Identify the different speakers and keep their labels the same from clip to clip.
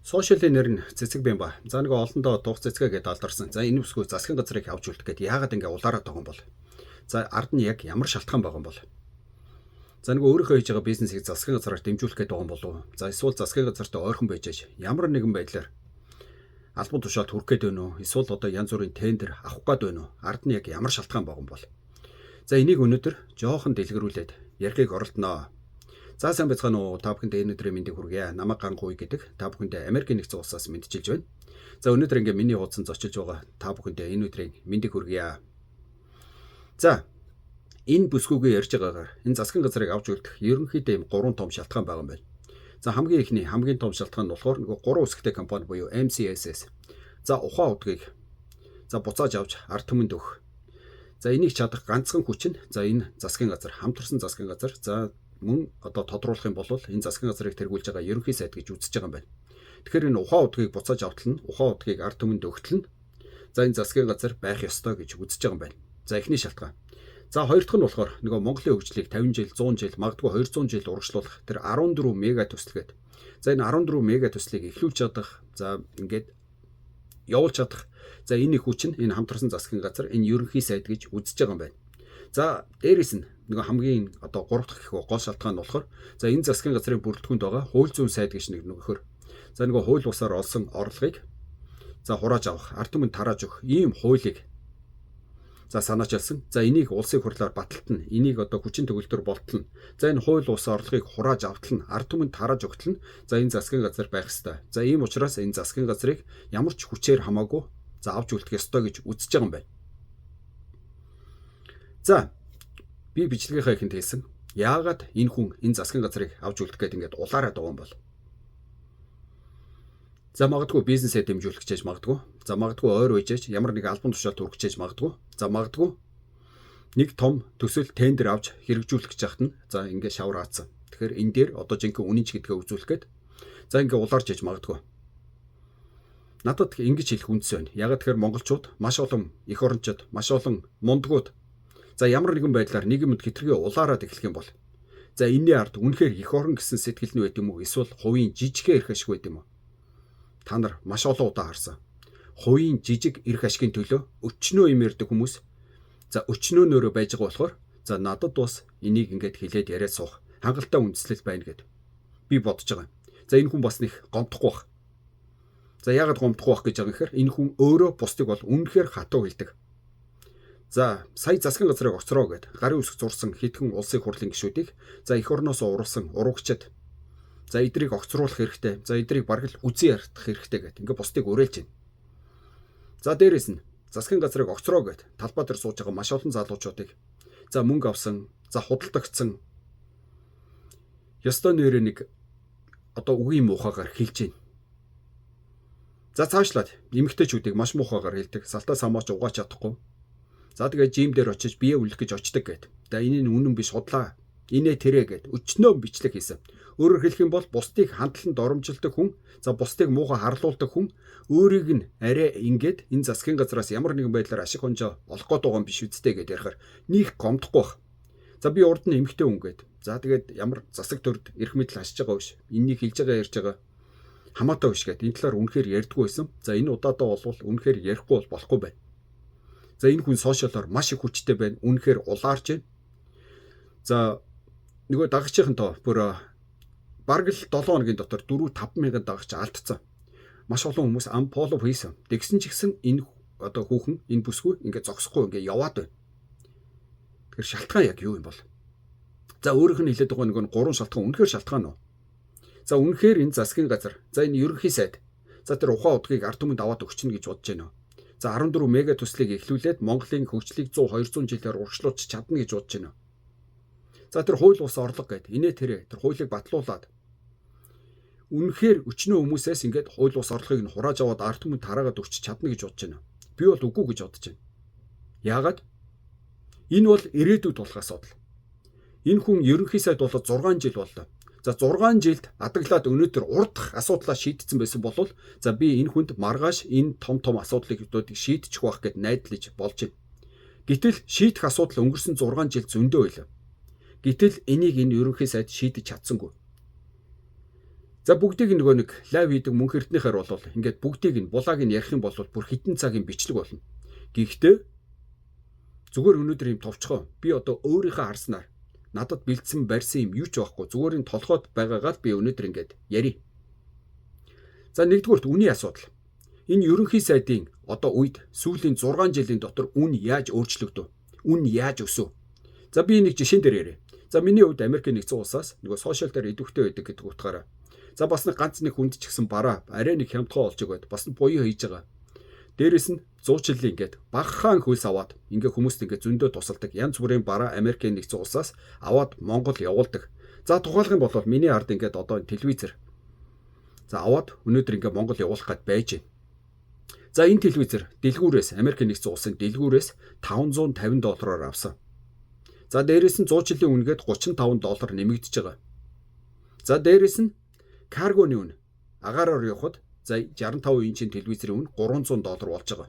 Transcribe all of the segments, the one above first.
Speaker 1: Сошиалын нэр нь цэцэг бэм ба. За нэг олондоо дух цэцгээ гэдээ алдарсан. За энэ бүсгүй засгийн газрыг авч үлдэх гээд яагаад ингэ улаараад байгаа юм бол. За ард нь яг ямар шалтгаан байгаа юм бол. За нэг өөрийнхөө хийж байгаа бизнесийг засгийн газраар дэмжүүлэх гээд байгаа юм болов уу? За эсвэл засгийн газартай ойрхон байж ямар нэгэн байдлаар албан тушаалд хүрэх гээд байна уу? Эсвэл одоо янз бүрийн тендер авах гээд байна уу? Ард нь яг ямар шалтгаан байгаа юм бол. За энийг өнөөдөр жоохон дэлгэрүүлээд ярихыг оролдоноо. За сайн байцгаана уу? Та бүхэнд энэ өдрийн мэндийг хүргье. Намайг Гангуй гэдэг. Та бүхэндээ Америкийн нэгдсэн улсаас мэдчилж байна. За өнөөдөр ингээ миний хуудсан зочилж байгаа та бүхэндээ энэ өдрийн мэндийг хүргье. За энэ бүсгүйгээ ярьж байгаагаар энэ засгийн газрыг авч үлдэх ерөнхийдөө ийм 3 том шалтгаан байгаа юм байна. За хамгийн том шалтгаан нь болохоор нөгөө 3 үсгтэй компани буюу MCSS. За ухаан удгийг за буцааж авч ард түмэнд өгөх. За энийг чадах ганцхан хүч нь за энэ засгийн газар, хамтарсан засгийн газар. За мөн одоо тодруулах юм бол энэ засгийн газрыг тэргүүлж байгаа ерөнхий сайд гэж үзэж байгаа юм байна. Тэгэхээр энэ ухаан удгийг буцааж автал нь, ухаан удгийг ард түмэнд өгтөл нь за энэ засгийн газар байх ёстой гэж үзэж байгаа юм байна. За эхний шалтгаан. За хоёр дахь нь болохоор нөгөө Монголын хөгжлийг 50 жил, 100 жил, магадгүй 200 жил урагшлуулах тэр 14 мега төслгээд. За энэ 14 мега төслийг эхлүүлж чадах, за ингээд явуулж чадах. За энэ хүч нь энэ хамтарсан засгийн газар, энэ ерөнхий сайд гэж үзэж байгаа юм байна. За дээрээс нь нөгөө хамгийн одоо 3 дахь гол шалтгаан нь болохоор за энэ засгийн газрын бүрэлдэхүүнд байгаа хууль зүйн сайд гэж нэг нөхөр. За нөгөө хууль бусаар олсон орлогыг за хурааж авах, ард түмэнд тарааж өгөх ийм хуулийг за санаачилсан. За энийг улсын хурлаар баталтна. Энийг одоо хүчин төгөлдөр болтолно. За энэ хууль ус орлогыг хурааж автал нь ард түмэнд тарааж өгтөл нь за энэ засгийн газар байх ёстой. За ийм учраас энэ засгийн газрыг ямар ч хүчээр хамаагүй за авч үлдэх ёстой гэж үзэж байгаа юм байна. За би бичлэгийнхаа ихэнд хэлсэн. Яагаад энэ хүн энэ засгийн газрыг авч үлдэх гээд ингээд улаараад байгаа юм бол. За магадгүй бизнесээ дэмжүүлэх гэж магадгүй. За магадгүй ойр үйжээч ямар нэг албан тушаалд хүрэх гэж магадгүй. За магадгүй нэг том төсөл тендер авч хэрэгжүүлэх гэж хахад нь за ингээд шавар аацсан. Тэгэхээр энэ дээр одоо жинхэнэ үнэнч гэдгээ үзүүлэх гээд за ингээд улаарч иж магадгүй. Надад ингэж хэлэх үндс байна. Ягаад тэгэхээр монголчууд маш олон эх орончууд, маш олон мундгууд за ямар нэгэн байдлаар нийгэмд хэтэрхий улаараад эхлэх юм бол за энэний ард үнэхээр эх орон гэсэн сэтгэл нь байд юм уу? Эсвэл хувийн жижигхэн эрх ашиг байд юм уу? Та нар маш олон удаа харсан. Хувийн жижиг эрх ашигын төлөө өчнөө юм ярьдаг хүмүүс за өчнөөнөөрөө байж байгаа болохоор за надад бас энийг ингээд хэлээд яриад суух хангалттай үндэслэл байна гэд би бодож байгаа. За энэ хүн бас нэг гомдохгүй байх. За яагаад гомдохгүй байх гэж байгаа юм гэхээр энэ хүн өөрөө бусдыг бол үнэхээр хатуу хэлдэг. За сая засгийн газрыг огцроо гэд гарын үсэг зурсан хэдхэн улсын хурлын гишүүдийг за эх орноос урвсан уруугчид за эдрийг огцруулах хэрэгтэй. За эдрийг бараг л үзэн ярих хэрэгтэй гэд ингээ бусдыг уриалж байна. За дээрэс нь засгийн газрыг огцроо гэд талбай дээр сууж байгаа маш олон залуучуудыг за мөнгө авсан, за худалдагдсан ёстой нэрээ нэг одоо үгийн муухагаар хэлж байна. За цаашлаад эмэгтэйчүүдийг маш муухагаар хэлдэг. Салтаа самаач угаач чадахгүй. За тэгээ жим дээр очиж бие үлэх гэж очдөг гэд. За энэ нь үнэн биш худлаа. Инээ тэрэ гэд өчнөө бичлэг хийсэн. Өөрөөр хэлэх юм бол бусдыг хандлан доромжилдог хүн, за бусдыг муухай харлуулдаг хүн өөрийг нь арай ингээд энэ засгийн газраас ямар нэгэн байдлаар ашиг хонжоо олох гээд байгаа юм биш үсттэй гэд ярихаар нийх гомдохгүй байх. За би урд нь эмхтэй хүн гэд. За тэгээд ямар засаг төрд эрх мэдэл хашиж байгаа биш. Энэнийг хэлж байгаа ярьж байгаа хамаатай биш гэд энэ талаар үнэхээр ярьдгүй байсан. За энэ удаадаа болвол үнэхээр ярихгүй болохгүй байна. За энэ хүн сошиалоор маш их хүчтэй байна. Үнэхээр улаарч байна. За нөгөө дагагчийнхантаа бүр бараг л 7 хоногийн дотор 4-5 мянган дагагч алдсан. Маш олон хүмүүс unfollow хийсэн. Тэгсэн ч гэсэн энэ одоо хүүхэн энэ бүсгүй ингээд зогсохгүй ингээд яваад байна. Тэгэхээр шалтгаан яг юу юм бол? За өөрийнх нь хэлээд байгаа нэг 3 шалтгаан үнэхээр шалтгаан уу? За үнэхээр энэ засгийн газар, за энэ ерөнхий сайд, за тэр ухаан удгийг ард түмэнд аваад өгчнө гэж бодож байна уу? За 14 мега төслийг эхлүүлээд Монголын хөгжлийг 100-200 жилээр урагшлуулж чадна гэж бодож байна уу? За тэр хууль ус орлого гэд инээ тэрэ тэр хуулийг батлуулаад үнэхээр өчнөө хүмүүсээс ингээд хууль ус орлогыг нь хурааж аваад ард түмэнд тараагаад өгч чадна гэж бодож байна. Би бол үгүй гэж бодож байна. Яагаад? Энэ бол ирээдүйд болох асуудал. Энэ хүн ерөнхий сайд болоод 6 жил боллоо. За 6 жилд адаглаад өнөөдөр урдах асуудлаа шийдсэн байсан бол за би энэ хүнд маргааш энэ том асуудлыг шийдчих байх гэд найдлаж болж байна. Гэтэл шийдэх асуудал өнгөрсөн 6 жил зөндөө байлаа. Гэтэл энийг энэ ерөнхий сайд шийдэж чадсангүй. За бүгдийг нөгөө нэг лайв хийдэг мөнх эрднийхээр бол ингээд бүгдийг нь булааг нь ярих юм бол бүр хитэн цагийн бичлэг болно. Гэхдээ зүгээр өнөөдөр юм товчхоо би одоо өөрийнхөө харснаар надад бэлдсэн барьсан юм юу ч байхгүй. Зүгээр энэ толгойд байгаагаа л би өнөөдөр ингээд ярив. За нэгдүгürt үний асуудал. Энэ ерөнхий сайдын одоо үед сүүлийн 6 жилийн дотор үн яаж өөрчлөгдөв? Үн яаж өсөв? За би нэг жишээн дээр яриа. За миний хувьд Америк нэгдсэн улсаас нөгөө сошиал дээр идэвхтэй байдаг гэдэг утгаараа. За бас нэг ганц нэг хүнд ч гэсэн бараа арай нэг хямдхан олж өгöd бас буюу хийж байгаа. Дээрэс нь 100 жилийн ингээд багахан хөлс аваад ингээ хүмүүст ингээ зөндөө тусалдаг. Янз бүрийн бараа Америк нэгдсэн улсаас аваад Монгол явуулдаг. За тухайлх юм бол миний ард ингээд одоо телевизэр. За аваад өнөөдөр ингээ Монгол явуулах гээд байж байна. За энэ телевизэр дэлгүүрээс Америк нэгдсэн улсын дэлгүүрээс $550 авсан. За дээрэс нь 100 жилийн үнэгээд $35 нэмэгдэж байгаа. За дээрэс нь каргоны үн агаараар явахад за 65 инчийн телевизийн үн $300 болж байгаа.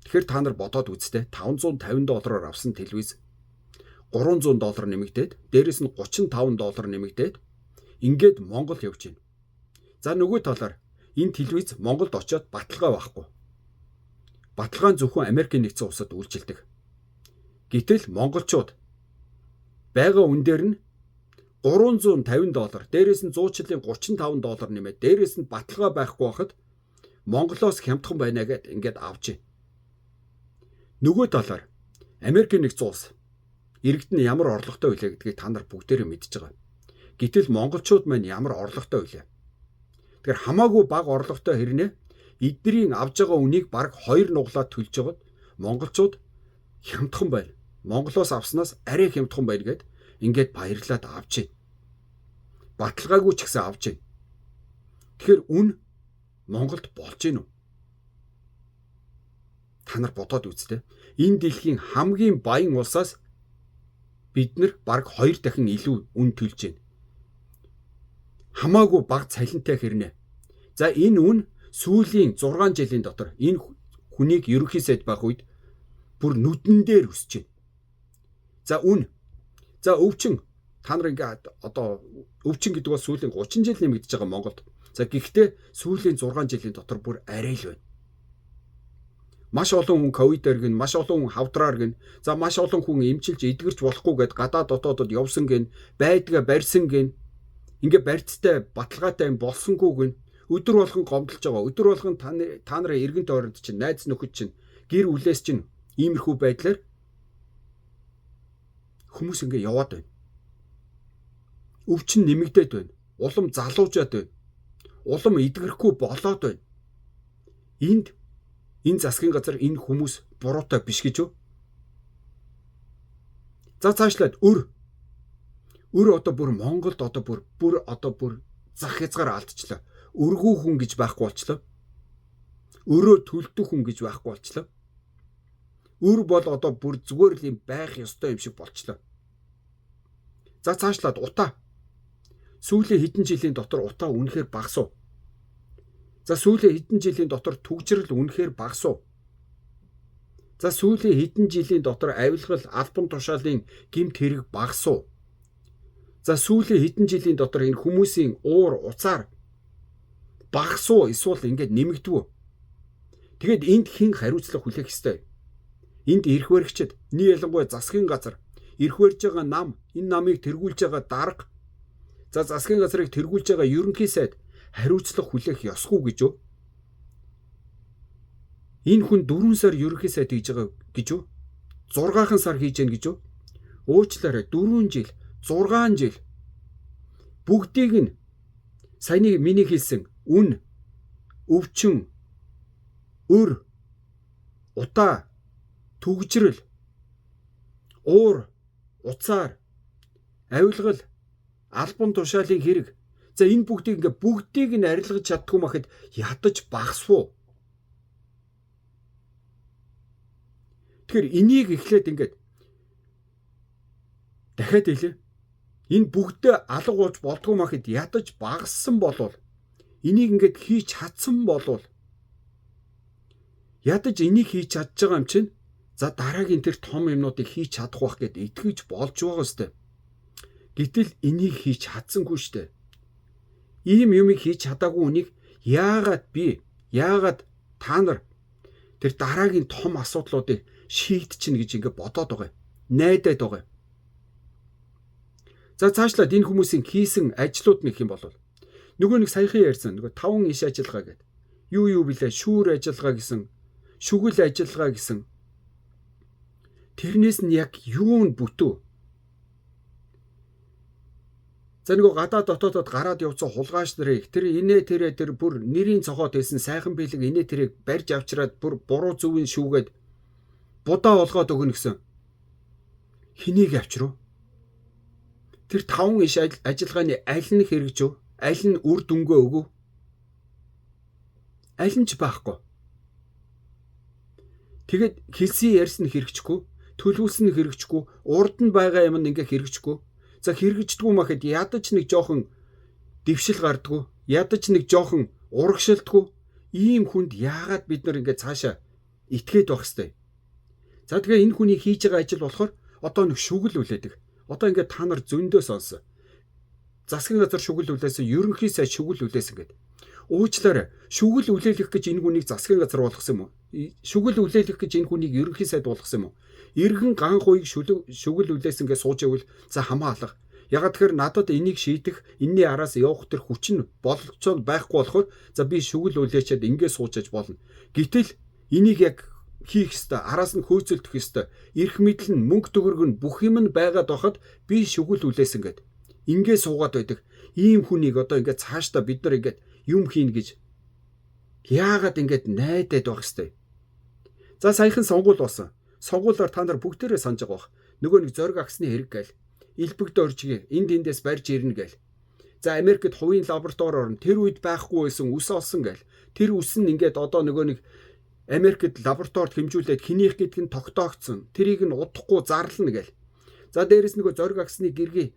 Speaker 1: Тэгэхээр та нар бодоод үзтээ $550 авсан телевиз $300 нэмэгдээд дээрэс нь $35 нэмэгдээд ингээд Монгол явж байна. За нөгөө талаар энэ телевиз Монголд очиод баталгаа байхгүй. Баталгаа нь зөвхөн Америк нэгдсэн улсад үйлчилдэг. Гэтэл монголчууд байгаа үн дээр нь $350, дээрээс нь 100 жилийн $35 нэмээд дээрээс нь баталгаа байхгүй байхад Монголоос хямдхан байна гэд ингээд авч байна. Нөгөө талаар Америк нэгдсэн улс иргэд нь ямар орлоготой байлаа гэдгийг та нар бүгдээрээ мэдж байгаа. Гэтэл монголчууд маань ямар орлоготой байлаа. Тэгэхээр хамаагүй бага орлоготой хэрнээ эдний авж байгаа үнийг бараг 2 нуглаад төлж байгаад монголчууд хямдхан байна. Монголоос авснаас арай хямдхан байна гэд ингээд баярлаад авч байна. Баталгаагүй ч гэсэн авч байна. Тэгэхээр үн Монголд болж гин үү? Та нар бодоод үзтээ. Энэ дэлхийн хамгийн баян улсаас бид нар бараг 2 дахин илүү үн төлж байна. Хамаагүй бага цалинтай хэрнээ. За энэ үн сүүлийн 6 жилийн дотор энэ хүнийг ерөнхий сайд байх үед бүр нүдэн дээр өсөж байна. За үн. За өвчин та нар ингээд одоо өвчин гэдэг бол сүүлийн 30 жил нэмэгдэж байгаа Монголд. За гэхдээ сүүлийн 6 жилийн дотор бүр арай л байна. Маш олон хүн ковидээр гин, маш олон хүн хавдраар гин, за маш олон хүн эмчилж эдгэрч болохгүй гэд гадаад дотоодод явсан гин, байдгаа барьсан гин. Ингээ барьцтай баталгаатай юм болсонгүй гин. Өдөр болгон гомдолж байгаа. Өдөр болгон та нарын эргэн тойронд чинь найз нөхөд чинь гэр бүлээс чинь иймэрхүү байдлаар хүмүүс ингээ яваад байна. Өвчин нэмэгдээд байна. Улам залуужаад байна. Улам эдгэрхгүй болоод байна. Энэ засгийн газар энэ хүмүүс буруутай биш гэж юу? За цаашлаад өр одоо бүр Монголд одоо бүр зах хязгаар алдчихлаа. Өргүү хүн гэж байхгүй болчлоо. Өрөө төлдөг хүн гэж байхгүй болчлоо. Өр бол одоо бүр зүгээр л юм байх ёстой юм шиг болчлоо. За цаашлаад утаа. Сүүлийн хэдэн жилийн дотор утаа үнэхээр багасв. За сүүлийн хэдэн жилийн дотор түгжрэл үнэхээр багасв. За сүүлийн хэдэн жилийн дотор авилгал, албан тушаалын гэмт хэрэг багасв. За сүүлийн хэдэн жилийн дотор энэ хүмүүсийн уур уцаар багасв эсвэл ингээд нэмэгдв. Тэгэд энд хэн хариуцлага хүлээх ёстой? Энд эрх баригчид, ялангуяа засгийн газар эрх барьж байгаа нам, энэ намыг тэргүүлж байгаа дарга, за засгийн газрыг тэргүүлж байгаа ерөнхий сайд хариуцлага хүлээх ёсгүй гэж юу? Энэ хүн 4 сар ерөнхий сайд хийж байгаа гэж юу? 6 сар хийж гэн гэж юу? Уучлаарай 4 жил, 6 жил. Бүгдийг нь саяны миний хэлсэн үн, өвчин, өр, утаа, түгжрэл, уур, уцаар, авилгал, албан тушаалын хэрэг. За энэ бүгдийг нь арилгаж чаддгүй махад ядаж багасв. Тэгэхээр энийг эхлээд ингээд дахиад хэлээ. Энэ бүгдээ алга болж болдгоо махад ядаж багассан болвол энийг ингээд хийж чадсан болвол ядаж энийг хийж чадж байгаа юм чинь за дараагийн тэр том юмнуудыг хийж чадах байх гэд итгэж болж байгаа сте. Гэтэл энийг хийж чадсангүй штэ. ийм юмыг хийж чадаагүй хүнийг яагаад та нар тэр дараагийн том асуудлуудыг шийдчихнэ гэж ингээд бодоод байгаа юм. Найдаад байгаа юм. За цаашлаад энэ хүмүүсийн хийсэн ажлууд нэг юм бол нөгөө нэг саяхан ярьсан нөгөө 5 иш ажиллагаа гэдэг. Юу билээ? Шүүр ажиллагаа гэсэн, шүгэл ажиллагаа гэсэн. Тэрнээс нь яг юу нь бүтв? За нөгөө гадаад дотоодод гараад явцсан хулгайч нарыг тэр бүр нэрийн цохоод хэлсэн сайхан бэлэг тэрийг барьж авчираад бүр буруу зөвийн шүүгээд будаа болгоод өгнө гэсэн. Хэнийг авчирв? Тэр 5 иш ажиллагааны аль нь хэрэгжив? Аль нь үр дүнгээ өгөв? Аль нь ч байхгүй. Тэгэд хэлсэн ярьсан хэрэгжихгүй, төлөвлөсөн хэрэгжихгүй, урд нь байгаа юм ингээ хэрэгжихгүй. За хэрэгждэггүй махад ядаж нэг жоохон дэвшил гардггүй, ядаж нэг жоохон урагшилдаггүй. Ийм хүнд яагаад бид нар ингээ цаашаа итгээд байх хэвтэй. За тэгээ энэ хүний хийж байгаа ажил болохоор одоо нэг шүгэл үлээдэг. Одоо ингээ та нар зөндөө сонсон. Засгийн газар шүгэл үлээсэн, ерөнхий сайд шүгэл үлээсэн гэдэг. Уучлаарай. Шүгэл үлээлэх гэж энэ хүнийг засгийн газар болгосон юм уу? Шүгэл үлээлэх гэж энэ хүнийг ерөнхий сайд болгосон юм уу? Иргэн ганх уйг шүгэл үлээсэн гэж сууж ивэл за хамаа алга. Ягаад тэгэхээр надад энийг шийдэх, энэний араас явах тэр хүч нь болцоод байхгүй болохоор за би шүгэл үлээчээд ингэ суучаж болно. Гэтэл энийг яг хийх ёстой, араас нь хөөцөлдөх ёстой. Ирэх мэдл нь мөнгө төгрөг нь бүх юм нь байгаад байхад би шүгэл үлээсэн гэд. Ингээ суугаад байдаг. Ийм хүнийг одоо ингээ цаашдаа бид нар ингээ юм хийн гэж яагаад ингээ найдаад байх ёстой. За саяхан сонгуул болсон. Сонгуулаар та нар бүгдээрээ санаж байгаа бах. Нөгөө нэг зориг агсны хэрэг гээл. Илбэгд оржиг энд эндээс барьж ирнэ гээл. За Америкт хувийн лаборатори орно. Тэр үед байхгүй байсан үс олсон гээл. Тэр үс нь ингээ одоо нөгөө нэг Америкт лабораторид хэмжүүлээд хинийх гэдг нь тогтоогдсон. Тэрийг нь удахгүй зарлана гээл. За дээрэс нөгөө зориг агсны гэргий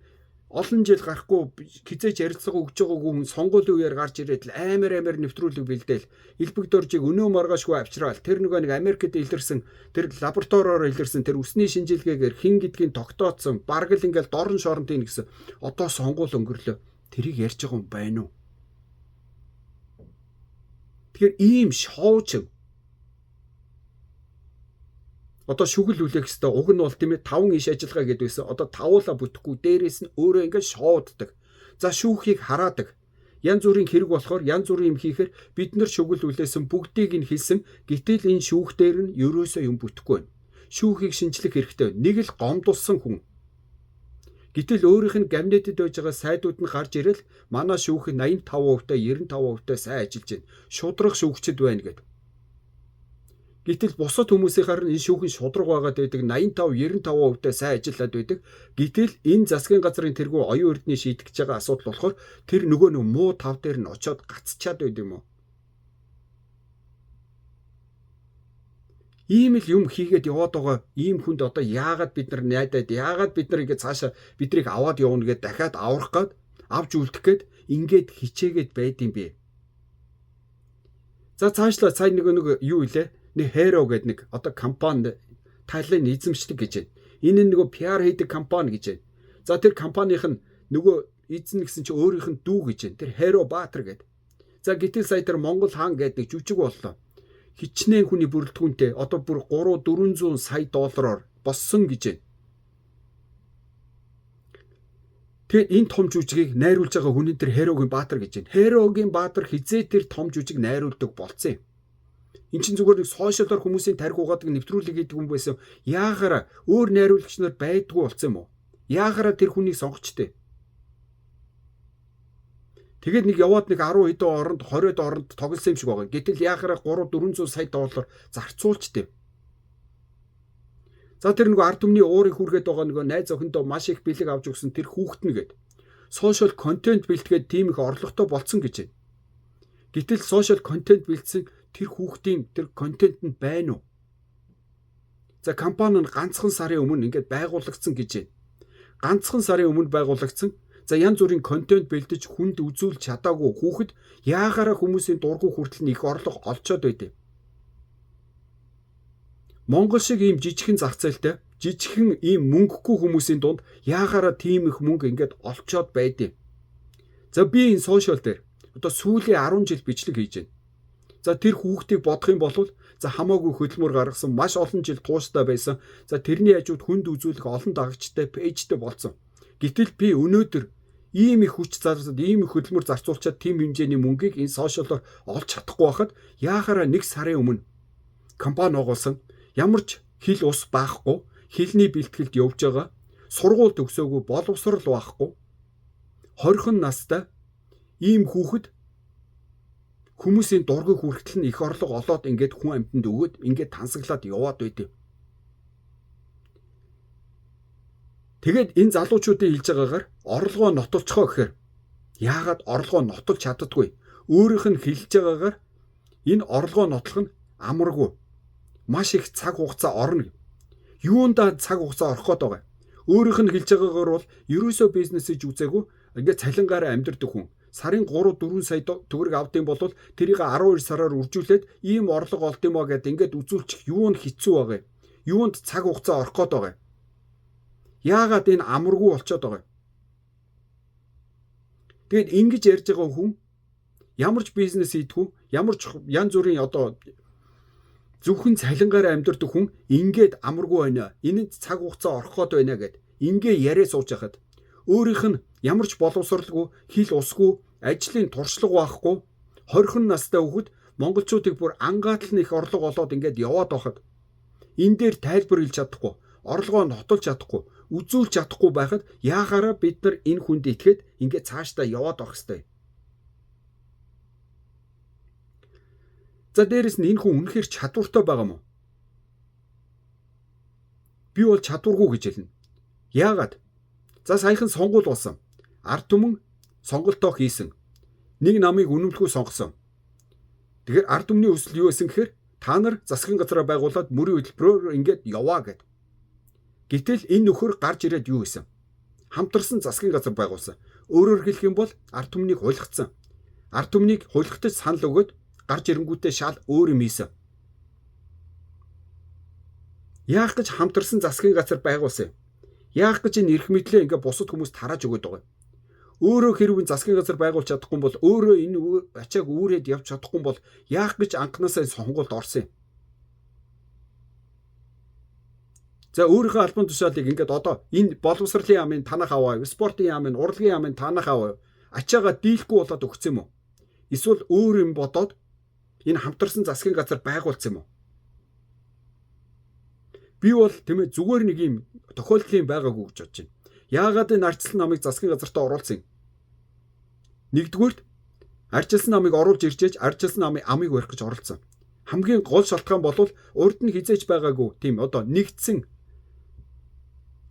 Speaker 1: олон жил гарахгүй хизээж ярилцлага өгж байгаагүй хүн сонгуулийн үеэр гарч ирээд л амар нэвтрүүлэг бэлдээл элбэг доржиг өнөө маргаашгүй авчраал тэр нөгөө нэг Америкт илэрсэн тэр лабораториор илэрсэн тэр үсний шинжилгээгээр хин гэдгийг тогтооцсон бараг л ингээл дорн шоронт ийн гэсэн одоо сонгуул өнгөрлөө тэрийг ярьж байгаа юм байна уу? Тэгэхээр ийм шоучин одоо шүгэл үлээх хэвээр уг нь бол тийм ээ 5 иш ажиллагаа гэдэг байсан. Одоо тавуула бүтэхгүй дээрээс нь өөрөө ингээд шоуддаг. За шүүхийг хараадаг. Янз бүрийн хэрэг болохоор янз бүрийн юм хийхээр бид нар шүгэл үлээсэн бүгдийг нь хэлсэн. Гэтэл энэ шүүх дээр нь ерөөсөө юм бүтэхгүй байна. Шүүхийг шинжлэх хэрэгтэй. Нэг л гомдулсан хүн. Гэтэл өөрийнх нь кабинетэд байж байгаа сайдууд нь гарч ирэл манай шүүх 85% 95% сайн ажиллаж байна. Шудрах шүүгчд байна гэдэг. Гэтэл бусад хүмүүсийнхаар энэ шүүхэн шудраг байгаад байдаг 85-95% сайн ажиллаад байдаг. Гэтэл энэ засгийн газрын тэргүй оюун эрдний шийдэж байгаа асуудал болохоор тэр нөгөө нэг муу тав дээр нь очиод гацчаад байд юм уу? Ийм л юм хийгээд яваад байгаа ийм хүнд одоо яагаад бид нар найдаад яагаад бид нар ингэ цаашаа бидрийг аваад явна гэдээ дахиад аврах гээд авч үлдэх гээд ингээд хичээгээд байд юм бэ. За цаашлаа сайн нэг юу илээ? Нэг Hero гэдэг нэг одоо компани Тайланд эзэмшдэг гэж байна. Энэ нь нөгөө PR хийдэг компани гэж байна. За тэр компанийх нь нөгөө эзэн гэсэн чи өөрийнх нь дүү гэж байна. Тэр Hero Баатар гэдэг. За гэтэл сая тэр Монгол хаан гэдэг жүжиг боллоо. Хичнээн хүний бүрэлдэхүүнтэй одоо бүр 300-400 сая доллараар боссон гэж байна. Тэгээд энэ том жүжигийг найруулж байгаа хүн энэ тэр Hero-гийн Баатар гэж байна. Hero-гийн Баатар хизээ тэр том жүжиг найруулдаг болцсон юм. Энд чинь зүгээр нэг сошиалор хүмүүсийн тарих угаадаг нэвтрүүлэг хийдэг хүн байсан. Яагаараа өөр найруулагч нар байдгүй болсон юм уу? Яагаараа тэр хүнийг сонгочтой. Тэгээд нэг яваад нэг 10 хэдэн оронд 20-д оронд тоглосон юм шиг байгаа. Гэтэл яагаараа 300-400 сая доллар зарцуулчтэй. За тэр нэг ард түмний уурыг хүргээд байгаа нэг найз охиндоо маш их бэлэг авч өгсөн тэр хүүхэд нэгэд сошиал контент бэлтгээд тийм их орлоготой болцсон гэж байна. Гэтэл сошиал контент бэлдсэн тэр хүүхдийн тэр контент нь байна уу? За компани нь ганцхан сарын өмнө ингээд байгуулагдсан гэж байна. Ганцхан сарын өмнө байгуулагдсан. За янз бүрийн контент бэлдэж хүнд үзүүлж чадаагүй хүүхэд яагаараа хүмүүсийн дургүй хүртэл нь их орлого олцоод байдэ. Монгол шиг ийм жижигхэн зах зээлтэй, жижигхэн ийм мөнгөгүй хүмүүсийн дунд яагаараа тийм их мөнгө ингээд олцоод байдэ. За би энэ сошиал дээр одоо сүүлийн 10 жил бичлэг хийж байна. За тэр хүүхдийг бодох юм бол за хамаагүй хөдөлмөр гаргасан маш олон жил тууштай байсан. За тэрний хажууд хүнд үзүүлэх олон дагагчтай пэйжтэй болсон. Гэтэл би өнөөдөр ийм их хүч зарцуулаад ийм их хөдөлмөр зарцуулчаад тийм хэмжээний мөнгийг энэ сошиалоор олж чадахгүй байхад яахаараа нэг сарын өмнө компани оголсон ямар ч хил ус баахгүй хилний бэлтгэлд явж байгаа сургууль төгсөөгүй боловсрал байхгүй 20 настай ийм хүүхэд хүмүүсийн дургыг хүртэл нь их орлого олоод ингээд хүн амьтанд өгөөд ингээд тансаглаад яваад байдیں۔ Тэгээд энэ залуучуудын хэлж байгаагаар орлогоо нотолцохоо гэхээр яагаад орлогоо нотолж чаддаггүй? Өөрийнх нь хэлж байгаагаар энэ орлогоо нотлох нь амаргүй. Маш их цаг хугацаа орно. Юундаа цаг хугацаа орох гээд байгаа. Өөрийнх нь хэлж байгаагаар бол ерөөсөө бизнес хийж үзээгүй ингээд цалингаараа амьдардаг хүн сарын 3-4 сая төгрөг авдсан бол тэрийг 12 сараар үржүүлээд ийм орлого олд юм а гэд ингээд үзүүлчих юу нь хэцүү байгаа. Юунд цаг хугацаа орох гээд байгаа. Яагаад энэ амаргүй болчиход байгаа. Тэгэд ингэж ярьж байгаа хүн ямар ч бизнес хийдэггүй, ямар ч янз бүрийн одоо зөвхөн цалингаараа амьдардаг хүн ингээд амаргүй байна. Энэ цаг хугацаа орох гээд байна гэд ингээ яриа сууж хахад өөрийнх нь ямар ч боловсралгүй, хил усгүй, ажлын туршлага байхгүй 20 настай хүүхэд монголчуудыг бүр ангаатал нь их орлого олоод ингээд яваад байхад энэ дээр тайлбар хэлж чадахгүй, орлогоо нотолж чадахгүй, үзүүлж чадахгүй байхад яахаараа бид нар энэ хүнд итгээд ингээд цаашдаа яваад байх хэвээр. За дээрэс нь энэ хүн үнэхээр чадвартай байгаа мó? Би бол чадваргүй гэж хэлнэ. Яагаад? За саяхан сонгуул болсон. Ард түмэн сонголтоо хийсэн. Нэг намыг үнэмлэхүү сонгосон. Тэгэхээр ард түмний өсөл юу байсан гэхээр та нар засгийн газраа байгуулад мөрийн хөтөлбөрөөр ингээд яваа гэд. Гэтэл энэ нөхөр гарч ирээд юу хийсэн? Хамтарсан засгийн газар байгуулсан. Өөрөөр хэлэх юм бол ард түмнийг хулигдсан. Ард түмнийг хулигдаж санал өгөөд гарч ирэнгүүтээ шал өөр юм хийсэн. Яах гэж хамтарсан засгийн газар байгуулсан юм? Яах гэж энэ эрх мэдлээ ингээ бусад хүмүүст тарааж өгöd байгаа юм. Өөрөө хэрвээ засгийн газар байгуулж чадахгүй бол өөрөө энэ ачааг үүрээд явж чадахгүй бол яах гэж анханасаа сонгуульд орсон юм. За өөрийнхөө албан тушаалыг ингээд одоо энэ боловсролын яамын танах аваа, спортын яамын, урлагийн яамын танах аваа ачаагаа дийлэхгүй болоод өгсөн юм уу? Эсвэл өөр юм бодоод энэ хамтарсан засгийн газар байгуулсан юм уу? Би бол тийм ээ зүгээр нэг юм тохиолдлын байгаагүй гэж бодож байна. Яагаад энэ ардчилсан намыг засгийн газартаа оруулсан юм? Нэгдүгüүрт ардчилсан намыг оруулж иржээж ардчилсан намын амыг барих гэж оролцсон. Хамгийн гол шалтгаан бол урд нь хизээж байгаагүй тийм одоо нэгдсэн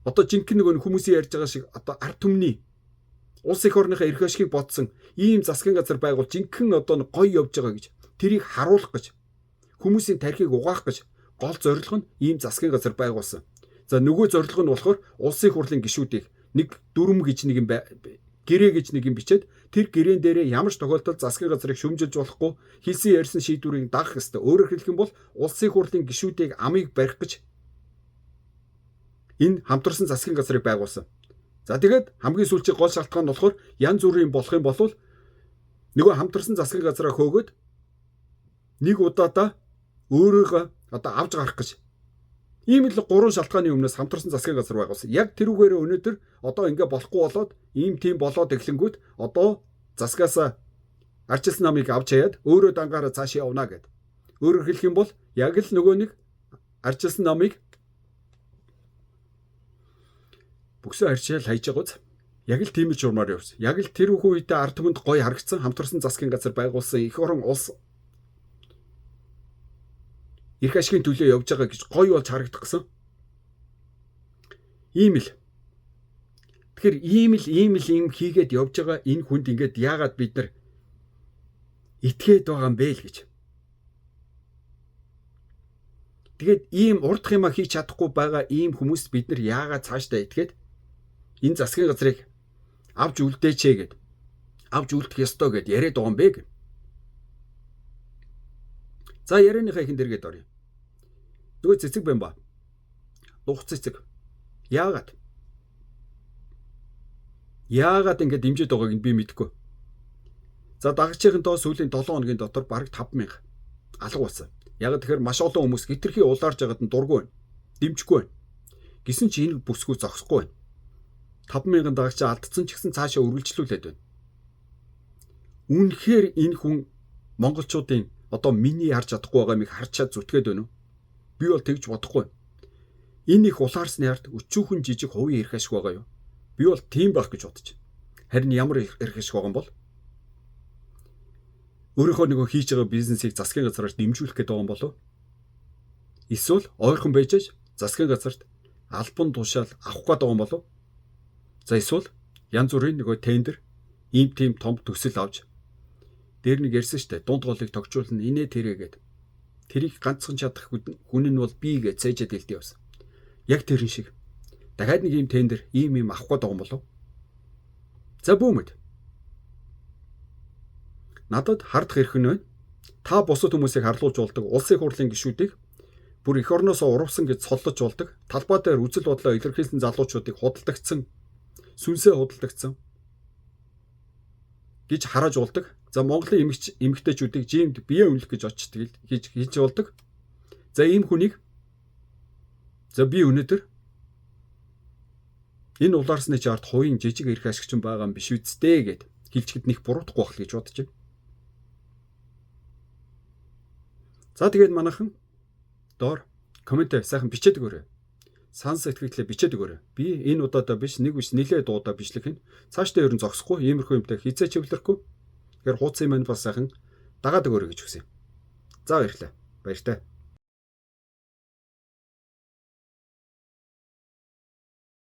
Speaker 1: одоо жинхэнэ нэг хүмүүсийн ярьж байгаа шиг одоо ард түмний улс их орныхоо эрх ашгийг бодсон ийм засгийн газар байгуул жинхэнэ одоо гоё явж байгаа гэж тэрийг харуулах гэж хүмүүсийн тархийг угаах гэж гол зорилго нь ийм засгийн газар байгуулсан. За нөгөө зорилго нь болохоор улсын хурлын гишүүдийг нэг дүрм гэж нэг юм гэрээ гэж нэг юм бичээд тэр гэрээн дээрээ ямар ч тохиолдолд засгийн газрыг шүмжилж болохгүй хэлсэн ярьсан шийдвэрийг дагах ёстой. Өөрөөр хэлэх юм бол улсын хурлын гишүүдийг амыг барих гэж энэ хамтарсан засгийн газрыг байгуулсан. За тэгээд хамгийн сүүлчийн гол шалтгаан нь болохоор янз бүрийн болох юм бол нөгөө хамтарсан засгийн газраа хөөгөөд нэг удаадаа өөрийгөө одоо авч гарах гэж ийм л 3 шалтгааны өмнөөс хамтарсан засгийн газар байгуулсан. Яг тэрүүгээрээ өнөөдөр одоо ингээ болохгүй болоод ийм тийм болоод эхлэнгүүт одоо засгаас ардчилсан намыг авч хаяад өөрөө дангаараа цааш явна гэд. Өөрөөр хэлэх юм бол яг л нөгөө нэг ардчилсан намыг бүксөө арчаал хайж байгаач. Яг л тийм л журмаар явсан. Яг л тэр үеийн үедээ ард түмэнд гоё харагдсан хамтарсан засгийн газар байгуулсан их орон улс эрх ашигын төлөө явж байгаа гэж гоё болж харагдах гэсэн. Ийм л. Тэгэхээр ийм хийгээд явж байгаа энэ хүнд ингээд яагаад бид нар итгээд байгаа юм бэ л гэж. Тэгээд ийм урдх юмаа хийж чадахгүй байгаа ийм хүмүүст бид нар яагаад цаашдаа итгээд энэ засгийн газрыг авч үлдээч гэд авч үлдэх ёстой гэд яриад байгаа юм бэ гэ. За ярианыхаа ихэн дэргээд орё. Нөгөө цэцэг байна ба. Дух цэцэг. Яагаад? Яагаад ингэ дэмжиж байгааг би мэдэхгүй. За дагагчийнхэнтөө сүүлийн 7 хоногийн дотор бараг 5,000 алга болсон. Яг тэгэхээр маш олон хүмүүс хитрхи улаарж байгаад нь дургүй байна. Дэмжихгүй байна. Гэсэн чи энэ бүсгүй зогсохгүй байна. 5,000 дагагч алдсан ч гэсэн цаашаа үргэлжлүүлээд байна. Үнэхээр энэ хүн монголчуудын одоо миний харж чадахгүй байгаа юмыг харж чад зүтгээд байна уу? Би бол тэгж бодохгүй. Энэ их улаарсны ард өчүүхэн жижиг хувийн эрх ашиг байгаа юу? Би бол тийм байх гэж бодож байна. Харин ямар эрх ашиг байгаа юм бол? Өөрийнхөө нөгөө хийж байгаа бизнесийг засгийн газраас дэмжүүлэх гэдэг байгаа юм болов? Эсвэл ойрхон байж засгийн газарт албан тушаал авах гээд байгаа юм болов? За эсвэл янз бүрийн нөгөө тендер ийм тийм том төсөл авч дээр нэг ярьсан штэ дунд голыг тогтжуулна инээ тэрэгээд тэрийг ганцхан чадах хүн нь бол би гэж цээжэд хэлдэг явсан. Яг тэрэн шиг. Дахиад нэг ийм тендер ийм авах гээд байгаа юм болов? За бүүмэд. Надад хардах хэрэг нь байна. Та бусад хүмүүсийг харлуулж болдог улсын хурлын гишүүдийг бүр эх орноосоо урвсан гэж цоллож болдог. Талбай дээр үзэл бодлоо илэрхийлсэн залуучуудыг худалдагдсан, сүнсээ худалдагдсан гэж харааж болдог. За Монголын эмэгтэйчүүдийг жимд бие үнэлэх гэж очдог хийж болдог. За ийм хүнийг за би өнөөдөр энэ улаарсны чарт хувийн жижиг эрх ашигчин байгаа юм биш үсттэй гэд хэлчихэд нэг буруудахгүй байх гэж бодож байна. За тэгээд манайхан доор коммент сайхан бичээд өгөөрэй. Санс сэтгэлээ бичээд өгөөрэй. Би энэ удаадаа биш нэг биш нилээ дуудаа бичлэх нь цаашдаа ерөн зогсохгүй иймэрхүү юмтай хизээ чивлэхгүй. Тэгэхээр хууцын маань бас сайхан дагаад өгөөрэй гэж хүсье. За баярлалаа. Баяртай.